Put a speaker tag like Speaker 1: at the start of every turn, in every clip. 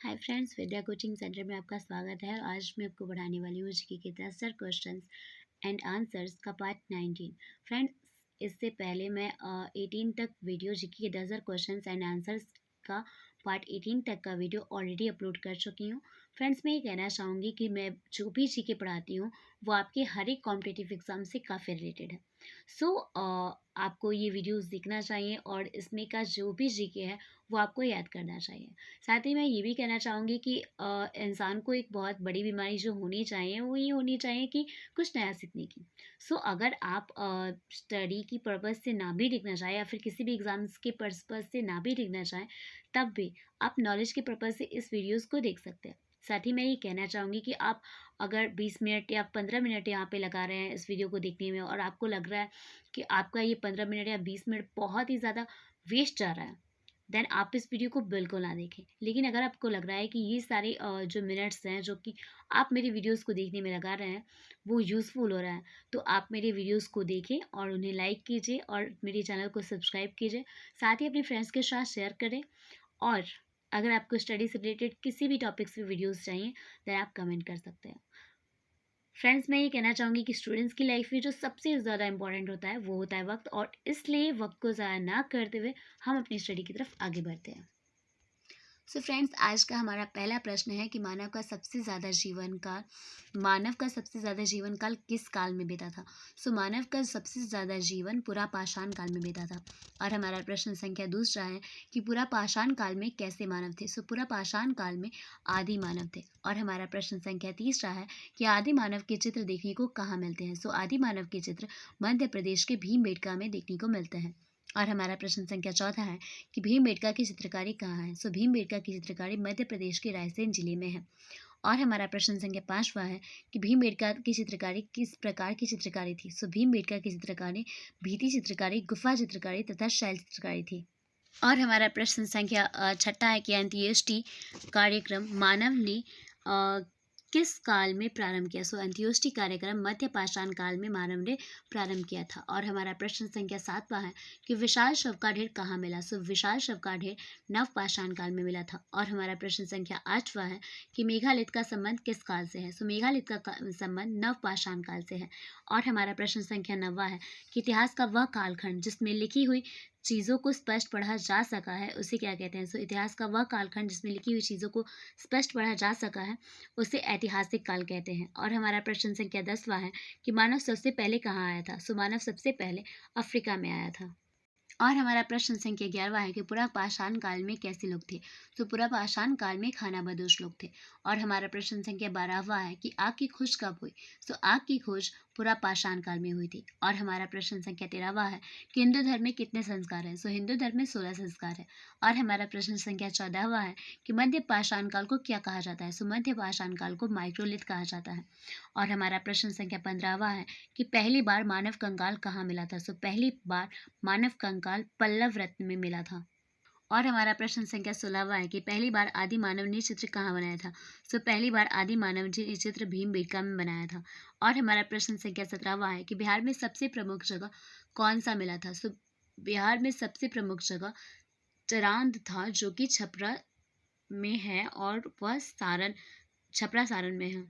Speaker 1: Hi friends, विद्या coaching centre में आपका स्वागत है। आज मैं आपको पढ़ाने वाली हूँ जीके के 10 क्वेश्चंस एंड आंसर्स का पार्ट 19। फ्रेंड्स, इससे पहले मैं 18 तक वीडियो जीके के 10 क्वेश्चंस एंड आंसर्स का पार्ट 18 तक का वीडियो ऑलरेडी अपलोड कर चुकी हूँ। फ्रेंड्स, मैं ये कहना चाहूँगी कि मैं जो भी जीके पढ़ाती हूँ वो आपके हर एक कॉम्पिटिटिव एग्जाम से काफ़ी रिलेटेड है। सो आपको ये वीडियोस देखना चाहिए और इसमें का जो भी जीके है वो आपको याद करना चाहिए। साथ ही मैं ये भी कहना चाहूँगी कि इंसान को एक बहुत बड़ी बीमारी जो होनी चाहिए वो ये होनी चाहिए कि कुछ नया सीखने की। सो अगर आप स्टडी की पर्पज़ से ना भी लिखना चाहें या फिर किसी भी एग्ज़ाम्स के पर्पज़ से ना भी लिखना चाहें, तब भी आप नॉलेज के पर्पज़ से इस वीडियोज़ को देख सकते हैं। साथ ही मैं ये कहना चाहूँगी कि आप अगर 20 मिनट या 15 मिनट यहाँ पे लगा रहे हैं इस वीडियो को देखने में और आपको लग रहा है कि आपका ये 15 मिनट या 20 मिनट बहुत ही ज़्यादा वेस्ट जा रहा है, देन आप इस वीडियो को बिल्कुल ना देखें। लेकिन अगर आपको लग रहा है कि ये सारे जो मिनट्स हैं जो कि आप मेरी वीडियोस को देखने में लगा रहे हैं वो यूज़फुल हो रहा है, तो आप मेरे वीडियोस को देखें और उन्हें लाइक कीजिए और मेरे चैनल को सब्सक्राइब कीजिए। साथ ही अपने फ्रेंड्स के साथ शेयर करें। और अगर आपको स्टडी से रिलेटेड किसी भी टॉपिक्स पे वीडियोस चाहिए, देन आप कमेंट कर सकते हैं। फ्रेंड्स, मैं ये कहना चाहूँगी कि स्टूडेंट्स की लाइफ में जो सबसे ज़्यादा इंपॉर्टेंट होता है वो होता है वक्त, और इसलिए वक्त को ज़ाया ना करते हुए हम अपनी स्टडी की तरफ आगे बढ़ते हैं। सो फ्रेंड्स, आज का हमारा पहला प्रश्न है कि मानव का सबसे ज़्यादा जीवन काल किस काल में बीता था। सो मानव का सबसे ज़्यादा जीवन पुरा पाषाण काल में बीता था। और हमारा प्रश्न संख्या दूसरा है कि पुरा पाषाण काल में कैसे मानव थे। सो पुरा पाषाण काल में आदि मानव थे। और हमारा प्रश्न संख्या तीसरा है कि आदि मानव के चित्र देखने को कहाँ मिलते हैं। सो आदि मानव के चित्र मध्य प्रदेश के भीमबेटका में देखने को मिलते हैं। और हमारा प्रश्न संख्या चौथा है कि भीमबेटका की चित्रकारी कहाँ है। सो भीमबेटका की चित्रकारी मध्य प्रदेश के रायसेन जिले में है। और हमारा प्रश्न संख्या पाँचवा है कि भीमबेटका की चित्रकारी किस प्रकार की चित्रकारी थी। सो भीमबेटका की चित्रकारी भित्ति चित्रकारी, गुफा चित्रकारी तथा शैल चित्रकारी थी। और हमारा प्रश्न संख्या छठा है कि अंत्योष्टि कार्यक्रम मानव ने किस काल में प्रारंभ किया। सो अंत्योष्टि कार्यक्रम मध्य पाषाण काल में मानव ने प्रारंभ किया था। और हमारा प्रश्न संख्या सातवां है कि विशाल शव का ढेर कहाँ मिला। सो विशाल शव का ढेर नव पाषाण काल में मिला था। और हमारा प्रश्न संख्या आठवां है कि मेघालित का संबंध किस काल से है। सो मेघालित का संबंध नव पाषाण काल से है। और हमारा प्रश्न संख्या 9वां है कि इतिहास का वह कालखंड जिसमें लिखी हुई चीज़ों को स्पष्ट पढ़ा जा सका है उसे क्या कहते हैं। सो इतिहास का वह कालखंड जिसमें लिखी हुई चीज़ों को स्पष्ट पढ़ा जा सका है उसे ऐतिहासिक काल कहते हैं। और हमारा प्रश्न संख्या 10वां है कि मानव सबसे पहले कहाँ आया था। सो मानव सबसे पहले अफ्रीका में आया था। और हमारा प्रश्न संख्या 11वां है कि पुरा पाषाण काल में कैसे लोग थे। तो पुरा पाषाण काल में खानाबदोश लोग थे। और हमारा प्रश्न संख्या 12वां है कि आग की खोज कब हुई। तो आग की खोज पुरा पाषाण काल में हुई थी। और हमारा प्रश्न संख्या 13वां है कि हिंदू धर्म में कितने संस्कार हैं। सो हिंदू धर्म में 16 संस्कार है। और हमारा प्रश्न संख्या 14वां है कि मध्य पाषाण काल को क्या कहा जाता है। सो मध्य पाषाण काल को माइक्रोलिथ कहा जाता है। और हमारा प्रश्न संख्या 15वां है कि पहली बार मानव कंकाल कहाँ मिला था। सो पहली बार मानव कंकाल पल्लव रत्न में मिला था। और हमारा प्रश्न संख्या 16वां है कि पहली बार आदि मानव ने चित्र कहाँ बनाया था। सो पहली बार आदि मानव जी ने चित्र भीमबेटका में बनाया था। और हमारा प्रश्न संख्या 17वां है कि बिहार में सबसे प्रमुख जगह कौन सा मिला था। सो बिहार में सबसे प्रमुख जगह चरांद था जो कि छपरा में है और वह छपरा सारण में है।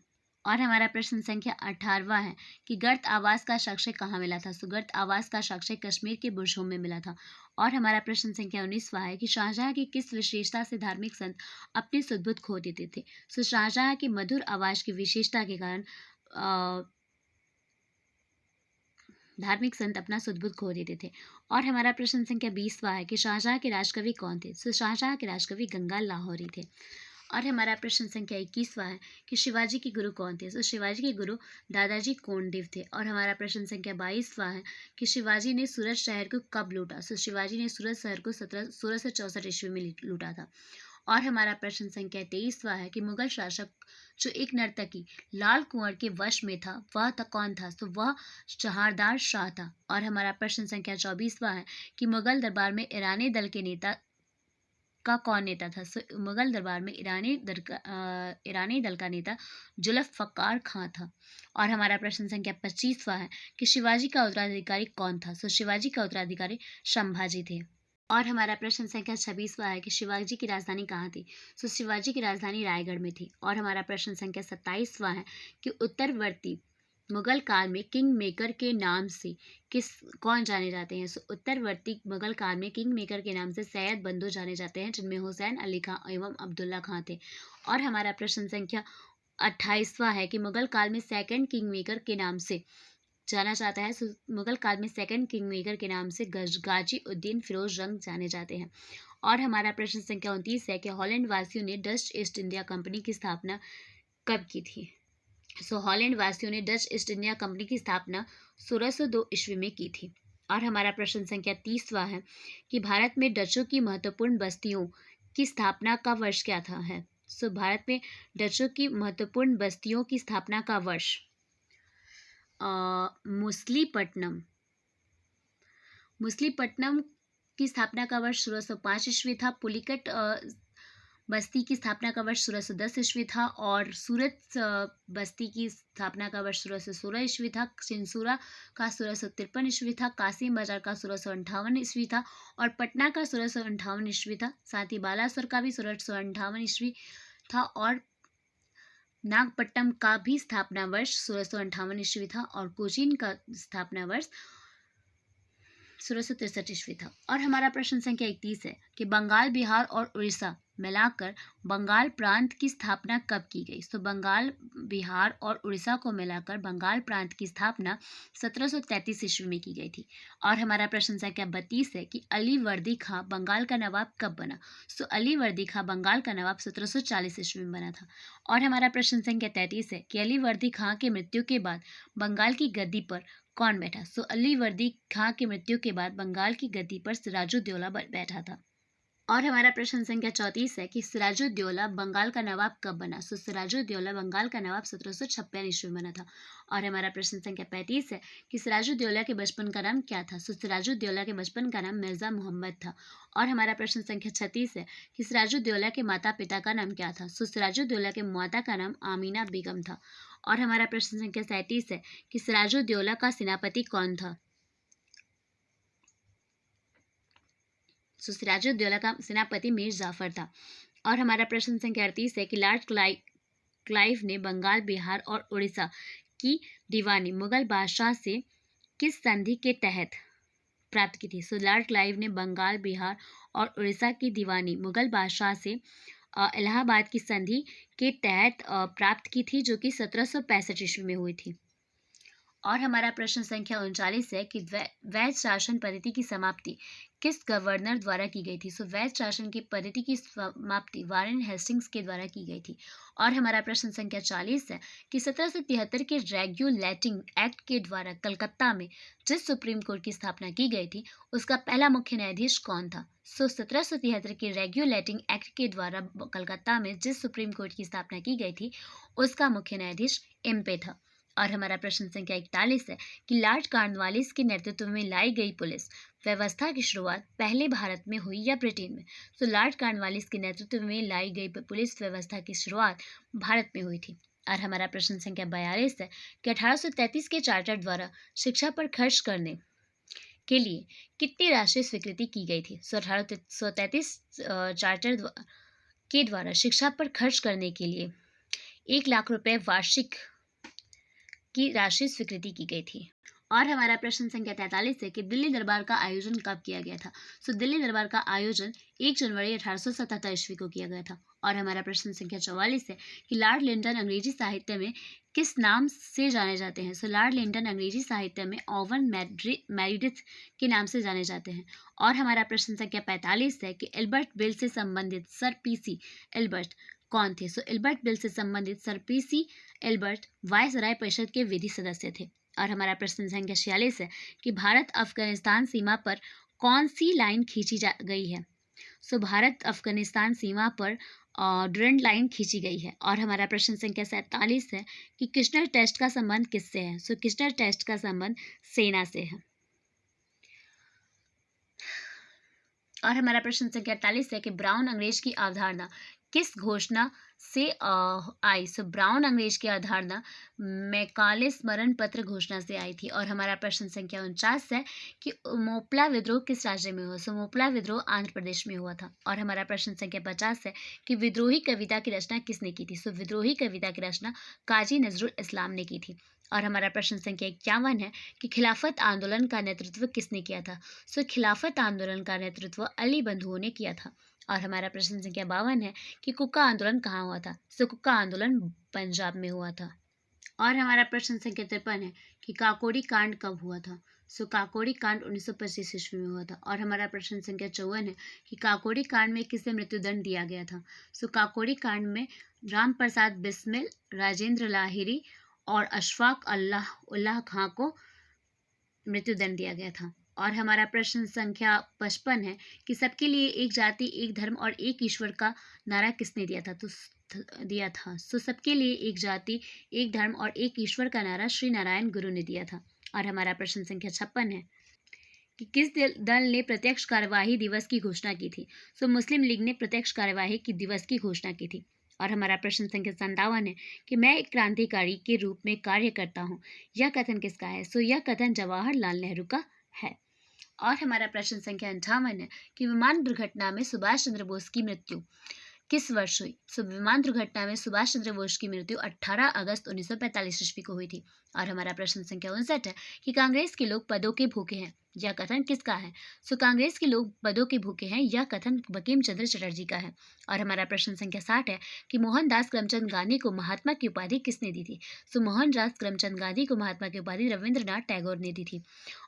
Speaker 1: और हमारा प्रश्न संख्या 18वां है कि गर्त आवास का साक्ष्य कहाँ मिला था। सो गर्त आवास का साक्ष्य कश्मीर के बुरशों में मिला था। और हमारा प्रश्न संख्या 19वां है कि शाहजहां की किस विशेषता से धार्मिक संत अपनी सुध-बुध खो देते थे। सो शाहजहां की मधुर आवाज की विशेषता के कारण धार्मिक संत अपना सुध-बुध खो देते थे। और हमारा प्रश्न संख्या 20वां है कि शाहजहां के राजकवि कौन थे। सो शाहजहां के राजकवि गंगा लाहौरी थे। और हमारा प्रश्न संख्या 21वां है कि शिवाजी के गुरु कौन थे। सो शिवाजी के गुरु दादाजी कोंडदेव थे। और हमारा प्रश्न संख्या 22वां है कि शिवाजी ने सूरत शहर को कब लूटा। सो शिवाजी ने सूरत शहर को 1664 ईस्वी में लूटा था। और हमारा प्रश्न संख्या 23वां है कि मुगल शासक जो एक नर्तकी लाल कुंवर के वश में था वह कौन था। तो वह जहारदार शाह था। और हमारा प्रश्न संख्या 24वां है कि मुगल दरबार में ईरानी दल के नेता का कौन नेता था। सो मुगल दरबार में ईरानी दल का नेता जुल्फ़िकार खां था। और हमारा प्रश्न संख्या 25वां है कि शिवाजी का उत्तराधिकारी कौन था। सो शिवाजी का उत्तराधिकारी संभाजी थे। और हमारा प्रश्न संख्या 26वां है कि शिवाजी की राजधानी कहाँ थी। सो शिवाजी की राजधानी रायगढ़ में थी। और हमारा प्रश्न संख्या 27वां है कि उत्तरवर्ती मुगल काल में किंग मेकर के नाम से कौन जाने जाते हैं। सो उत्तरवर्ती मुगल काल में किंग मेकर के नाम से सैयद बंधु जाने जाते हैं, जिनमें हुसैन अली खां एवं अब्दुल्ला खां थे। और हमारा प्रश्न संख्या 28वां है कि मुगल काल में सेकंड किंग मेकर के नाम से जाना जाता है। मुगल काल में सेकंड किंग मेकर के नाम से गाजी उद्दीन फिरोज जंग जाने जाते हैं। और हमारा प्रश्न संख्या 29 है कि हॉलैंड वासियों ने डच ईस्ट इंडिया कंपनी की स्थापना कब की थी। हॉलैंड वासियों ने डच ईस्ट इंडिया कंपनी की स्थापना 1602 ईस्वी में की थी। और हमारा प्रश्न संख्या 30वां है कि भारत में डचों की महत्वपूर्ण बस्तियों की स्थापना का वर्ष क्या था है। भारत में डचों की महत्वपूर्ण बस्तियों की स्थापना का वर्ष मुसलीपट्टनम की स्थापना का वर्ष 1605 ईस्वी था। पुलिकट बस्ती की स्थापना का वर्ष 1610 ईस्वी था। और सूरत बस्ती की स्थापना का वर्ष 1616 ईस्वी था। चिंसूरा का 1653 ईस्वी था। कासिम बाजार का 1658 ईस्वी था। और पटना का 1658 ईस्वी था। साथ ही बालासोर का भी 1658 ईस्वी था। और नागपट्टनम का भी स्थापना वर्ष 1658 ईस्वी था। और कोचीन का स्थापना वर्ष 1663 ईस्वी था। और हमारा प्रश्न संख्या 31 है कि बंगाल, बिहार और उड़ीसा मिलाकर बंगाल प्रांत की स्थापना कब की गई। बंगाल, बिहार और उड़ीसा को मिलाकर बंगाल प्रांत की स्थापना 1733 ईस्वी में की गई थी। और हमारा प्रश्न संख्या 32 है कि अली वर्दी खां बंगाल का नवाब कब बना। अली वर्दी खां बंगाल का नवाब 1740 ईस्वी में बना था। और हमारा प्रश्न संख्या 33 है कि अली वर्दी खां के मृत्यु के बाद बंगाल की गद्दी पर कौन बैठा। अली वर्दी खां की मृत्यु के बाद बंगाल की गद्दी पर सिराजुद्दौला बैठा था। और हमारा प्रश्न संख्या 34 है कि सिराजुद्दौला बंगाल का नवाब कब बना। सिराजुद्दौला बंगाल का नवाब 1756 ईस्वी में बना था। और हमारा प्रश्न संख्या 35 है कि सिराजुद्दौला के बचपन का नाम क्या था। सिराजुद्दौला के बचपन का नाम मिर्जा मोहम्मद था। और हमारा प्रश्न संख्या 36 है कि सिराजुद्दौला के माता पिता का नाम क्या था। सिराजुद्दौला के माता का नाम आमीना बेगम था। और हमारा प्रश्न संख्या 37 है कि सिराजुद्दौला का सेनापति कौन था। सिराजुद्दौला का सेनापति मीर जाफर था। और हमारा प्रश्न संख्या 38 है कि लॉर्ड क्लाइव ने बंगाल, बिहार और उड़ीसा की दीवानी मुगल बादशाह से किस संधि के तहत प्राप्त की थी। लॉर्ड क्लाइव ने बंगाल, बिहार और उड़ीसा की दीवानी मुगल बादशाह से इलाहाबाद की संधि के तहत प्राप्त की थी, जो कि 1765 ईस्वी में हुई थी। और हमारा प्रश्न संख्या 39 है कि वैध शासन पद्धति की समाप्ति किस गवर्नर द्वारा की गई थी। वैध शासन की पद्धति की समाप्ति वारेन हेस्टिंग्स के द्वारा की गई थी। और हमारा प्रश्न संख्या 40 है कि 1773 के रेगुलेटिंग एक्ट के द्वारा कलकत्ता में जिस सुप्रीम कोर्ट की स्थापना की गई थी, उसका पहला मुख्य न्यायाधीश कौन था। 1773 के रेगुलेटिंग एक्ट के द्वारा कलकत्ता में जिस सुप्रीम कोर्ट की स्थापना की गई थी, उसका मुख्य न्यायाधीश एम्पे था। और हमारा प्रश्न संख्या 41 है कि लॉर्ड कॉर्नवालिस के नेतृत्व में लाई गई पुलिस व्यवस्था की शुरुआत पहले भारत में हुई या ब्रिटेन में। लॉर्ड कॉर्नवालिस के नेतृत्व में लाई गई पुलिस व्यवस्था की शुरुआत भारत में हुई थी। और हमारा प्रश्न संख्या 42 है कि 1833 के चार्टर द्वारा शिक्षा पर खर्च करने के लिए कितनी राशि स्वीकृति की गई थी। 1833 चार्टर के द्वारा शिक्षा पर खर्च करने के लिए 1 लाख रुपए वार्षिक की राशि स्वीकृति की गई थी। और हमारा प्रश्न संख्या 43 है कि दिल्ली दरबार का आयोजन कब किया गया था। दिल्ली दरबार का आयोजन 1 जनवरी 1877 ईस्वी को किया गया था। और हमारा प्रश्न संख्या 44 है कि लॉर्ड लिंटन अंग्रेजी साहित्य में किस नाम से जाने जाते हैं। लॉर्ड लिंटन अंग्रेजी साहित्य में ओवन मेरिडिथ के नाम से जाने जाते हैं। और हमारा प्रश्न संख्या 45 है कि एल्बर्ट बिल से संबंधित सर पीसी एल्बर्ट कौन थे। एल्बर्ट बिल से संबंधित सर पीसी एल्बर्ट वायसराय परिषद के विधि सदस्य थे। और हमारा प्रश्न संख्या 46 है कि भारत अफगानिस्तान सीमा पर कौन सी लाइन खींची गई है। भारत अफगानिस्तान सीमा पर ड्यूरेंट लाइन खींची गई है। और हमारा प्रश्न संख्या 47 है कि किशनर टेस्ट का संबंध किससे है। किशनर टेस्ट का संबंध सेना से है। और हमारा प्रश्न संख्या 48 है कि ब्राउन अंग्रेज की अवधारणा किस घोषणा से आई? सो ब्राउन अंग्रेज की अवधारणा मैकाले स्मरण पत्र घोषणा से आई थी। और हमारा प्रश्न संख्या 49 है कि मोपला विद्रोह किस राज्य में हुआ? सो मोपला विद्रोह आंध्र प्रदेश में हुआ था। और हमारा प्रश्न संख्या 50 है कि विद्रोही कविता की रचना किसने की थी? सो विद्रोही कविता की रचना काजी नजरुल इस्लाम ने की थी। और हमारा प्रश्न संख्या 51 है कि खिलाफत आंदोलन का नेतृत्व किसने किया था? सो खिलाफत आंदोलन का नेतृत्व अली बंधुओं ने किया था। और हमारा प्रश्न संख्या 52 है कि कुक्का आंदोलन कहाँ हुआ था? सो कुक्का आंदोलन पंजाब में हुआ था। और हमारा प्रश्न संख्या 53 है कि काकोरी कांड कब हुआ था? सो काकोरी कांड 1925 ईस्वी में हुआ था। और हमारा प्रश्न संख्या 54 है कि काकोरी कांड में किसे मृत्युदंड दिया गया था? सो काकोरी कांड में राम प्रसाद बिस्मिल, राजेंद्र लाहिरी और अशफाक उल्लाह खां को मृत्युदंड दिया गया था। और हमारा प्रश्न संख्या 55 है कि सबके लिए एक जाति, एक धर्म और एक ईश्वर का नारा किसने दिया था? सो सबके लिए एक जाति, एक धर्म और एक ईश्वर का नारा श्री नारायण गुरु ने दिया था। और हमारा प्रश्न संख्या 56 है कि किस दल ने प्रत्यक्ष कार्यवाही दिवस की घोषणा की थी? सो मुस्लिम लीग ने प्रत्यक्ष कार्यवाही की दिवस की घोषणा की थी। और हमारा प्रश्न संख्या 57 है कि मैं एक क्रांतिकारी के रूप में कार्य करता हूँ, यह कथन किसका है? सो यह कथन जवाहरलाल नेहरू का है। और हमारा प्रश्न संख्या 58 है कि विमान दुर्घटना में सुभाष चंद्र बोस की मृत्यु किस वर्ष हुई? सो विमान दुर्घटना में सुभाष चंद्र बोस की मृत्यु 18 अगस्त 1945 ईस्वी को हुई थी। और हमारा प्रश्न संख्या 59 है कि कांग्रेस के लोग पदों के भूखे हैं, यह कथन किसका है? सो कांग्रेस के लोग पदों के भूखे हैं, यह कथन बंकिम चंद्र चटर्जी का है। और हमारा प्रश्न संख्या 60 है कि मोहनदास करमचंद गांधी को महात्मा की उपाधि किसने दी थी? सो मोहनदास करमचंद गांधी को महात्मा की उपाधि रविंद्रनाथ टैगोर ने दी थी।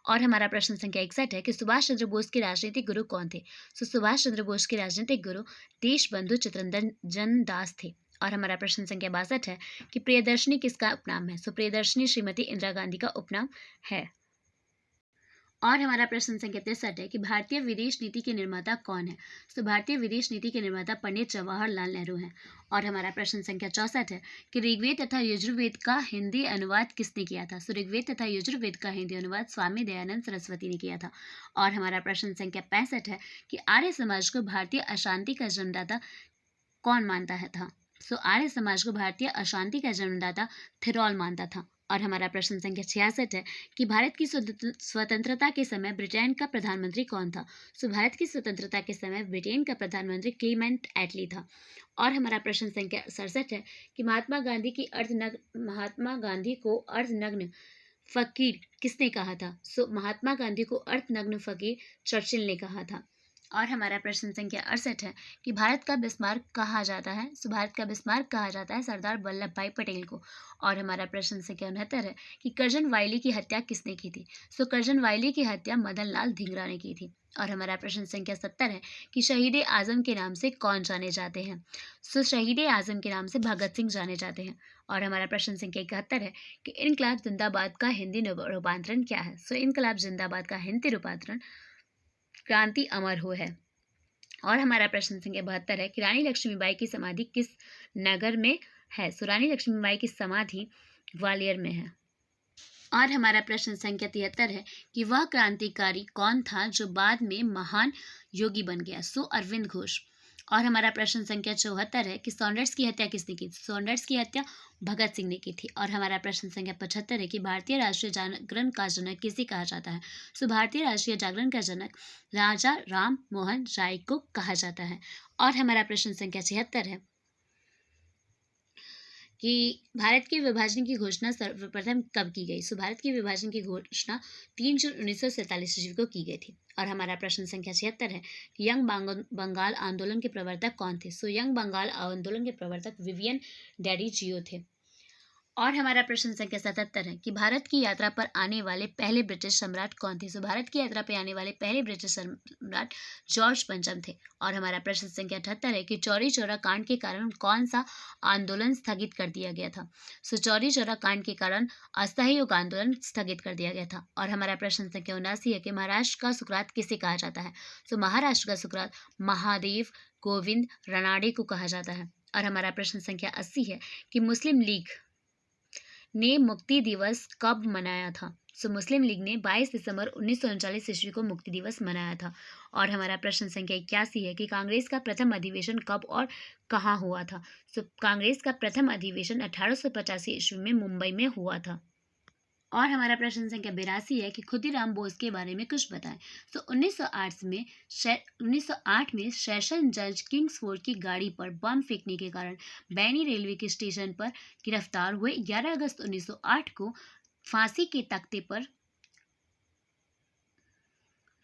Speaker 1: और हमारा प्रश्न संख्या 61 है कि सुभाष चंद्र बोस के राजनीतिक गुरु कौन थे? सो सुभाष चंद्र बोस के राजनीतिक गुरु देशबंधु चित्तरंजन दास थे। और हमारा प्रश्न संख्या 62 है कि प्रियदर्शनी किसका उपनाम है? सो प्रियदर्शनी श्रीमती इंदिरा गांधी का उपनाम है। और हमारा प्रश्न संख्या 63 है कि भारतीय विदेश नीति के निर्माता कौन है? सो भारतीय विदेश नीति के निर्माता पंडित जवाहरलाल नेहरू हैं। और हमारा प्रश्न संख्या 64 है कि ऋग्वेद तथा यजुर्वेद का हिंदी अनुवाद किसने किया था? सो ऋग्वेद तथा यजुर्वेद का हिंदी अनुवाद स्वामी दयानंद सरस्वती ने किया था। और हमारा प्रश्न संख्या 65 है कि आर्य समाज को भारतीय अशांति का जन्मदाता कौन मानता था? सो आर्य समाज को भारतीय अशांति का जन्मदाता थिरौल मानता था। और हमारा प्रश्न संख्या 66 है कि भारत की स्वतंत्रता के समय ब्रिटेन का प्रधानमंत्री कौन था? सो भारत की स्वतंत्रता के समय ब्रिटेन का प्रधानमंत्री क्लीमेंट एटली था। और हमारा प्रश्न संख्या 67 है कि महात्मा गांधी को अर्धनग्न फकीर किसने कहा था? सो महात्मा गांधी को अर्धनग्न फकीर चर्चिल ने कहा था। और हमारा प्रश्न संख्या 68 है कि भारत का बिस्मार्क कहा जाता है? सो भारत का बिस्मार्क कहा जाता है सरदार वल्लभ भाई पटेल को। और हमारा प्रश्न संख्या 69 है कि करजन वायली की हत्या किसने की थी? सो करजन वायली की हत्या मदन लाल धिंगरा ने की थी। और हमारा प्रश्न संख्या 70 है कि शहीद आजम के नाम से कौन जाने जाते हैं? सो शहीद आजम के नाम से भगत सिंह जाने जाते हैं। और हमारा प्रश्न संख्या 71 है कि इनकलाब जिंदाबाद का हिंदी रूपांतरण क्या है? सो इनकलाब जिंदाबाद का हिंदी रूपांतरण क्रांति अमर हो है। और हमारा प्रश्न संख्या 72 है कि रानी लक्ष्मीबाई की समाधि किस नगर में है? सो रानी लक्ष्मीबाई की समाधि ग्वालियर में है। और हमारा प्रश्न संख्या 73 है कि वह क्रांतिकारी कौन था जो बाद में महान योगी बन गया? सो अरविंद घोष। और हमारा प्रश्न संख्या 74 है कि सॉन्डर्स की हत्या किसने की? सॉन्डर्स की हत्या भगत सिंह ने की थी। और हमारा प्रश्न संख्या 75 है कि भारतीय राष्ट्रीय जागरण का जनक किसे कहा जाता है? सो भारतीय राष्ट्रीय जागरण का जनक राजा राम मोहन राय को कहा जाता है। और हमारा प्रश्न संख्या 76 है कि भारत के विभाजन की घोषणा सर्वप्रथम कब की गई? सो भारत के विभाजन की घोषणा 3 जून 1947 ईस्वी को की गई थी। और हमारा प्रश्न संख्या 76 है कि यंग बंगाल आंदोलन के प्रवर्तक कौन थे? सो यंग बंगाल आंदोलन के प्रवर्तक विवियन डैडी जियो थे। और हमारा प्रश्न संख्या 77 है कि भारत की यात्रा पर आने वाले पहले ब्रिटिश सम्राट कौन थे? सो भारत की यात्रा पर आने वाले पहले ब्रिटिश सम्राट जॉर्ज पंचम थे। और हमारा प्रश्न संख्या 78 है कि चौरी चौरा कांड के कारण कौन सा आंदोलन स्थगित कर दिया गया था? सो चौरी चौरा कांड के कारण असहयोग आंदोलन स्थगित कर दिया गया था। और हमारा प्रश्न संख्या 79 है कि महाराष्ट्र का सुकरात किसे कहा जाता है? सो महाराष्ट्र का सुकरात महादेव गोविंद रानाडे को कहा जाता है। और हमारा प्रश्न संख्या 80 है कि मुस्लिम लीग ने मुक्ति दिवस कब मनाया था? सो मुस्लिम लीग ने 22 दिसंबर 1939 ईस्वी को मुक्ति दिवस मनाया था। और हमारा प्रश्न संख्या 81 है कि कांग्रेस का प्रथम अधिवेशन कब और कहाँ हुआ था। सो कांग्रेस का प्रथम अधिवेशन 1885 ईस्वी में मुंबई में हुआ था। और हमारा प्रश्न संख्या 82 है कि खुदीराम बोस के बारे में कुछ बताएं। तो 1908 में सेशन जज किंग्सफोर्ड की गाड़ी पर बम फेंकने के कारण बैनी रेलवे के स्टेशन पर गिरफ्तार हुए। 11 अगस्त 1908 को फांसी के तख्ते पर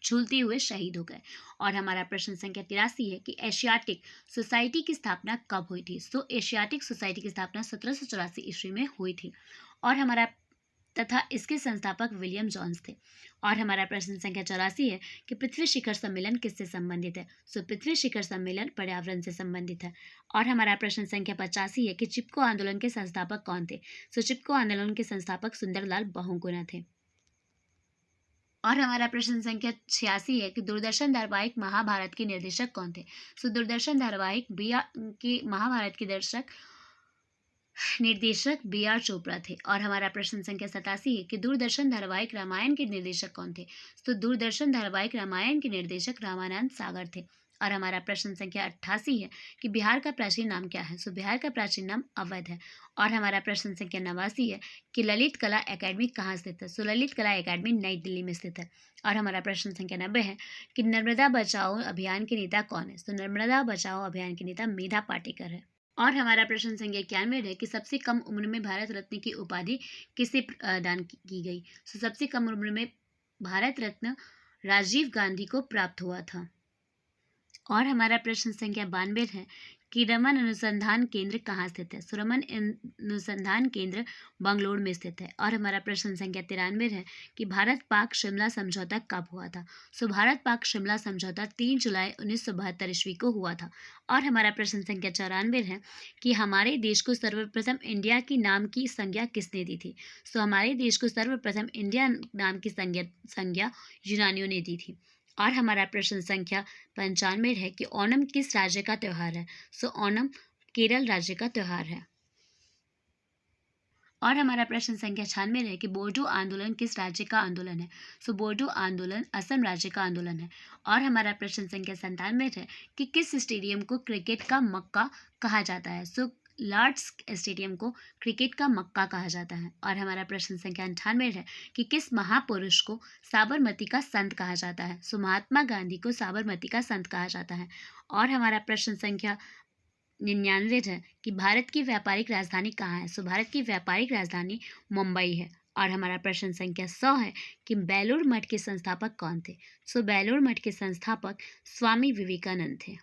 Speaker 1: झूलते हुए शहीद हो गए। और हमारा प्रश्न संख्या 83 है कि एशियाटिक सोसाइटी की स्थापना कब हुई थी। तो एशियाटिक सोसाइटी की स्थापना 1784 ईस्वी में हुई थी। और हमारा तथा इसके संस्थापक विलियम जॉन्स थे। और हमारा प्रश्न संख्या 84 है कि पृथ्वी शिखर सम्मेलन किससे संबंधित है। सो पृथ्वी शिखर सम्मेलन पर्यावरण से संबंधित है। और हमारा प्रश्न संख्या 85 है कि चिपको आंदोलन के संस्थापक कौन थे। सो चिपको आंदोलन के संस्थापक सुंदरलाल बहुगुणा थे। और हमारा प्रश्न संख्या 86 है कि दूरदर्शन धारावाहिक महाभारत के निर्देशक कौन थे। सो दूरदर्शन धारावाहिक महाभारत के निर्देशक बी.आर. चोपड़ा थे। और हमारा प्रश्न संख्या 87 है कि दूरदर्शन धारावाहिक रामायण के निर्देशक कौन थे। तो दूरदर्शन धारावाहिक रामायण के निर्देशक रामानंद सागर थे। और हमारा प्रश्न संख्या 88 है कि बिहार का प्राचीन नाम क्या है। सो बिहार का प्राचीन नाम अवध है। और हमारा प्रश्न संख्या 89 है कि ललित कला एकेडमी कहाँ स्थित है। सो ललित कला एकेडमी नई दिल्ली में स्थित है। और हमारा प्रश्न संख्या 90 है कि नर्मदा बचाओ अभियान के नेता कौन है। तो नर्मदा बचाओ अभियान के नेता मेधा पाटेकर है। और हमारा प्रश्न संख्या 91 है कि सबसे कम उम्र में भारत रत्न की उपाधि किसे प्रदान की गई। सो सबसे कम उम्र में भारत रत्न राजीव गांधी को प्राप्त हुआ था। और हमारा प्रश्न संख्या 92 है कि रमन अनुसंधान केंद्र कहाँ स्थित है। सो रमन अनुसंधान केंद्र बंगलोर में स्थित है। और हमारा प्रश्न संख्या 93 है कि भारत पाक शिमला समझौता कब हुआ था। सो भारत पाक शिमला समझौता 3 जुलाई 1972 ईस्वी को हुआ था। और हमारा प्रश्न संख्या 94 है कि हमारे देश को सर्वप्रथम इंडिया की नाम की संज्ञा किसने दी थी। सो हमारे देश को सर्वप्रथम इंडिया नाम की संज्ञा यूनानियों ने दी थी। और हमारा प्रश्न संख्या 95 है कि ओणम किस राज्य का त्यौहार है। सो ओणम केरल राज्य का त्यौहार है। और हमारा प्रश्न संख्या 96 है कि बोडो आंदोलन किस राज्य का आंदोलन है। सो बोडो आंदोलन असम राज्य का आंदोलन है। और हमारा प्रश्न संख्या 97 है कि किस स्टेडियम को क्रिकेट का मक्का कहा जाता है। सो लॉर्ड्स स्टेडियम को क्रिकेट का मक्का कहा जाता है। और हमारा प्रश्न संख्या 98 है कि किस महापुरुष को साबरमती का संत कहा जाता है। सो महात्मा गांधी को साबरमती का संत कहा जाता है। और हमारा प्रश्न संख्या 99 है कि भारत की व्यापारिक राजधानी कहाँ है। सो भारत की व्यापारिक राजधानी मुंबई है। और हमारा प्रश्न संख्या 100 है कि बेलूर मठ के संस्थापक कौन थे। सो बेलूर मठ के संस्थापक स्वामी विवेकानंद थे।